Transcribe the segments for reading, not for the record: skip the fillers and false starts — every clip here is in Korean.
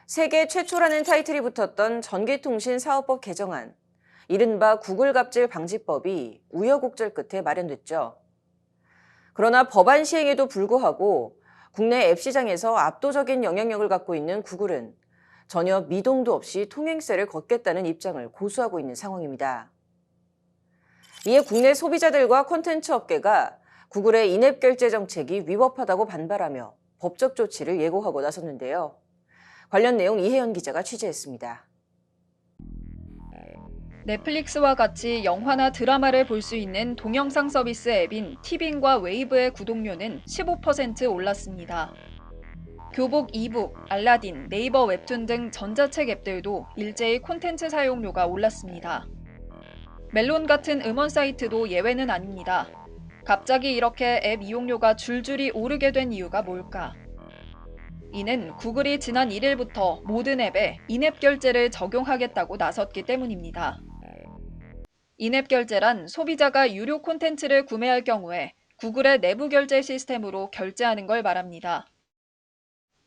세계 최초라는 타이틀이 붙었던 전기통신사업법 개정안, 이른바 구글 갑질 방지법이 우여곡절 끝에 마련됐죠. 그러나 법안 시행에도 불구하고 국내 앱 시장에서 압도적인 영향력을 갖고 있는 구글은 전혀 미동도 없이 통행세를 걷겠다는 입장을 고수하고 있는 상황입니다. 이에 국내 소비자들과 콘텐츠 업계가 구글의 인앱 결제 정책이 위법하다고 반발하며 법적 조치를 예고하고 나섰는데요. 관련 내용 이혜연 기자가 취재했습니다. 넷플릭스와 같이 영화나 드라마를 볼 수 있는 동영상 서비스 앱인 티빙과 웨이브의 구독료는 15% 올랐습니다. 교복 이북, 알라딘, 네이버 웹툰 등 전자책 앱들도 일제히 콘텐츠 사용료가 올랐습니다. 멜론 같은 음원 사이트도 예외는 아닙니다. 갑자기 이렇게 앱 이용료가 줄줄이 오르게 된 이유가 뭘까? 이는 구글이 지난 1일부터 모든 앱에 인앱 결제를 적용하겠다고 나섰기 때문입니다. 인앱 결제란 소비자가 유료 콘텐츠를 구매할 경우에 구글의 내부 결제 시스템으로 결제하는 걸 말합니다.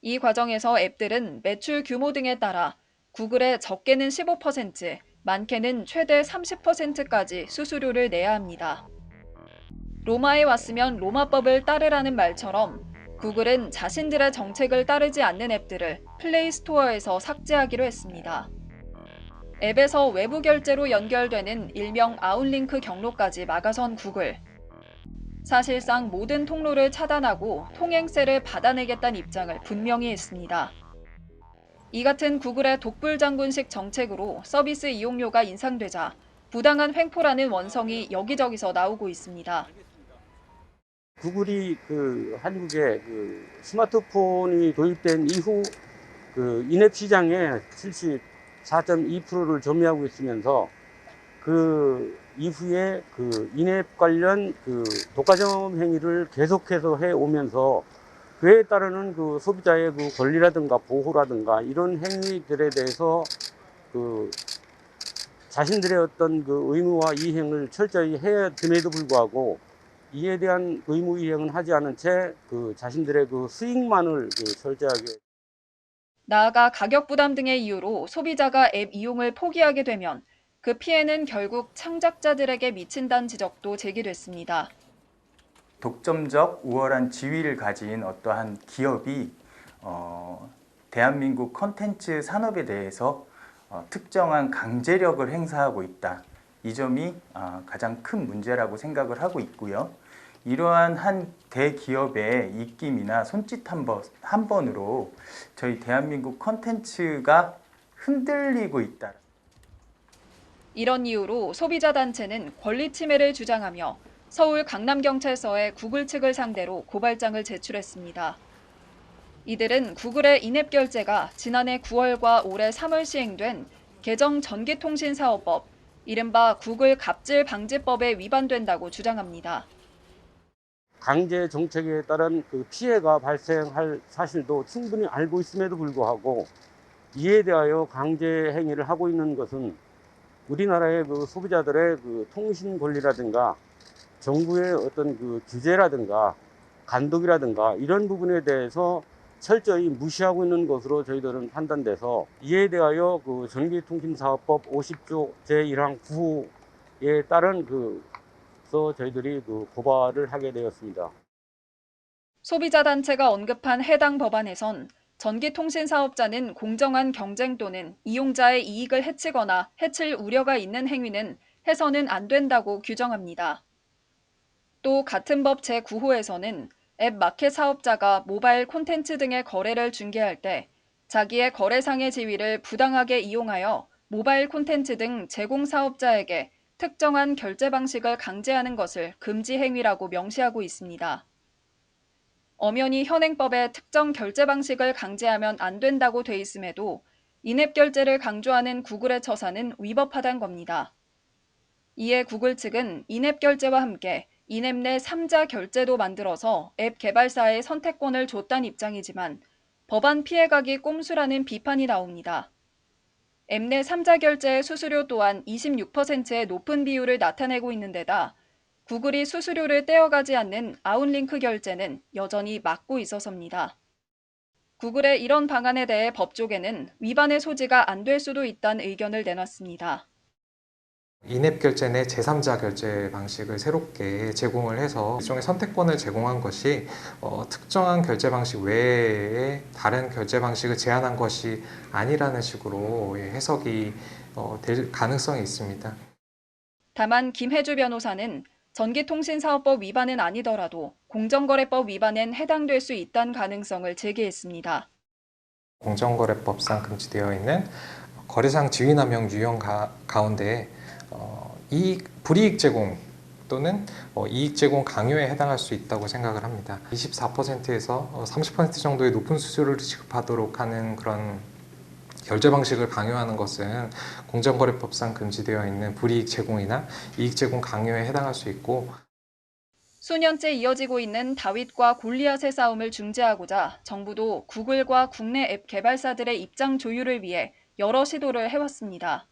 이 과정에서 앱들은 매출 규모 등에 따라 구글에 적게는 15%, 많게는 최대 30%까지 수수료를 내야 합니다. 로마에 왔으면 로마법을 따르라는 말처럼 구글은 자신들의 정책을 따르지 않는 앱들을 플레이 스토어에서 삭제하기로 했습니다. 앱에서 외부 결제로 연결되는 일명 아웃링크 경로까지 막아선 구글. 사실상 모든 통로를 차단하고 통행세를 받아내겠다는 입장을 분명히 했습니다. 이 같은 구글의 독불장군식 정책으로 서비스 이용료가 인상되자 부당한 횡포라는 원성이 여기저기서 나오고 있습니다. 구글이 한국에 스마트폰이 도입된 이후 인앱 시장의 74.2%를 점유하고 있으면서 그 이후에 인앱 관련 독과점 행위를 계속해서 해 오면서 그에 따르는 소비자의 권리라든가 보호라든가 이런 행위들에 대해서 자신들의 어떤 의무와 이행을 철저히 해야 됨에도 불구하고 이에 대한 의무 이행은 하지 않은 채 자신들의 수익만을 철저하게. 나아가 가격 부담 등의 이유로 소비자가 앱 이용을 포기하게 되면 그 피해는 결국 창작자들에게 미친다는 지적도 제기됐습니다. 독점적 우월한 지위를 가진 어떠한 기업이 대한민국 컨텐츠 산업에 대해서 특정한 강제력을 행사하고 있다. 이 점이 가장 큰 문제라고 생각을 하고 있고요. 이러한 한 대기업의 입김이나 손짓 한 번으로 저희 대한민국 컨텐츠가 흔들리고 있다. 이런 이유로 소비자단체는 권리 침해를 주장하며 서울 강남경찰서에 구글 측을 상대로 고발장을 제출했습니다. 이들은 구글의 인앱 결제가 지난해 9월과 올해 3월 시행된 개정 전기통신사업법, 이른바 구글 갑질 방지법에 위반된다고 주장합니다. 강제 정책에 따른 피해가 발생할 사실도 충분히 알고 있음에도 불구하고 이에 대하여 강제 행위를 하고 있는 것은 우리나라의 소비자들의 통신 권리라든가 정부의 어떤 규제라든가 감독이라든가 이런 부분에 대해서 철저히 무시하고 있는 것으로 저희들은 판단돼서 이에 대하여 전기통신사업법 50조 제1항 9호에 따른 저희들이 고발을 하게 되었습니다. 소비자단체가 언급한 해당 법안에선 전기통신사업자는 공정한 경쟁 또는 이용자의 이익을 해치거나 해칠 우려가 있는 행위는 해서는 안 된다고 규정합니다. 또 같은 법 제9호에서는 앱 마켓 사업자가 모바일 콘텐츠 등의 거래를 중개할 때 자기의 거래상의 지위를 부당하게 이용하여 모바일 콘텐츠 등 제공 사업자에게 특정한 결제 방식을 강제하는 것을 금지 행위라고 명시하고 있습니다. 엄연히 현행법에 특정 결제 방식을 강제하면 안 된다고 돼 있음에도 인앱 결제를 강조하는 구글의 처사는 위법하다는 겁니다. 이에 구글 측은 인앱 결제와 함께 인앱 내 3자 결제도 만들어서 앱 개발사에 선택권을 줬다는 입장이지만 법안 피해가기 꼼수라는 비판이 나옵니다. 앱 내 3자 결제의 수수료 또한 26%의 높은 비율을 나타내고 있는 데다 구글이 수수료를 떼어가지 않는 아웃링크 결제는 여전히 막고 있어서입니다. 구글의 이런 방안에 대해 법조계는 위반의 소지가 안 될 수도 있다는 의견을 내놨습니다. 인앱 결제 내 제3자 결제 방식을 새롭게 제공을 해서 일종의 선택권을 제공한 것이 특정한 결제 방식 외에 다른 결제 방식을 제한한 것이 아니라는 식으로 해석이 될 가능성이 있습니다. 다만 김혜주 변호사는 전기통신사업법 위반은 아니더라도 공정거래법 위반엔 해당될 수 있다는 가능성을 제기했습니다. 공정거래법상 금지되어 있는 거래상 지위남용 유형 가운데 불이익 제공 또는 이익 제공 강요에 해당할 수 있다고 생각을 합니다. 24%에서 30% 정도의 높은 수수료를 지급하도록 하는 그런 결제 방식을 강요하는 것은 공정거래법상 금지되어 있는 불이익 제공이나 이익 제공 강요에 해당할 수 있고, 수년째 이어지고 있는 다윗과 골리앗의 싸움을 중재하고자 정부도 구글과 국내 앱 개발사들의 입장 조율을 위해 여러 시도를 해왔습니다.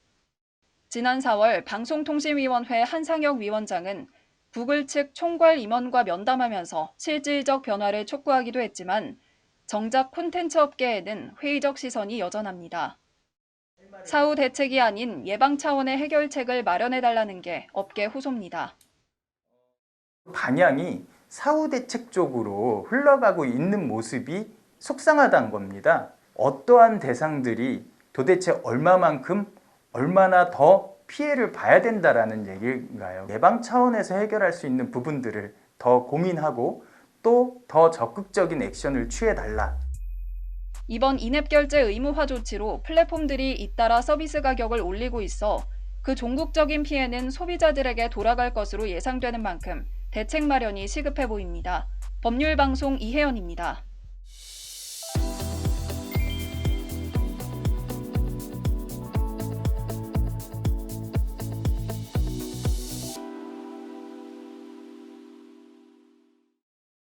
지난 4월 방송통신위원회 한상혁 위원장은 구글 측 총괄 임원과 면담하면서 실질적 변화를 촉구하기도 했지만 정작 콘텐츠 업계에는 회의적 시선이 여전합니다. 사후 대책이 아닌 예방 차원의 해결책을 마련해달라는 게 업계 호소입니다. 방향이 사후 대책 쪽으로 흘러가고 있는 모습이 속상하다는 겁니다. 어떠한 대상들이 도대체 얼마나 더 피해를 봐야 된다라는 얘기인가요? 예방 차원에서 해결할 수 있는 부분들을 더 고민하고 또 더 적극적인 액션을 취해달라. 이번 인앱 결제 의무화 조치로 플랫폼들이 잇따라 서비스 가격을 올리고 있어 그 종국적인 피해는 소비자들에게 돌아갈 것으로 예상되는 만큼 대책 마련이 시급해 보입니다. 법률방송 이혜연입니다.